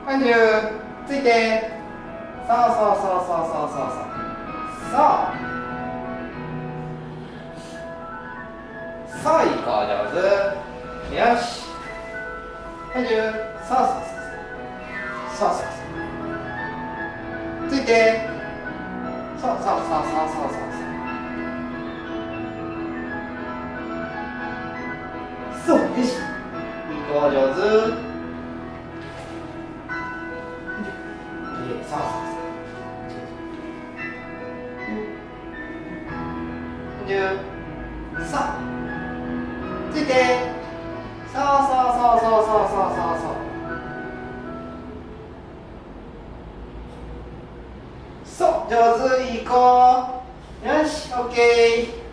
アンジュついて。そうそうそうそうそうそうそうそう、いい子、上手。よし、アンジュ、そうそうそうそうそうそう、ついて。そうそうそうそうそうそうそう、よし、いい子、上手。そうそうそう、そうついて。そうそうそうそうそうそうそうそう、上手、いい子。よし、オッケー。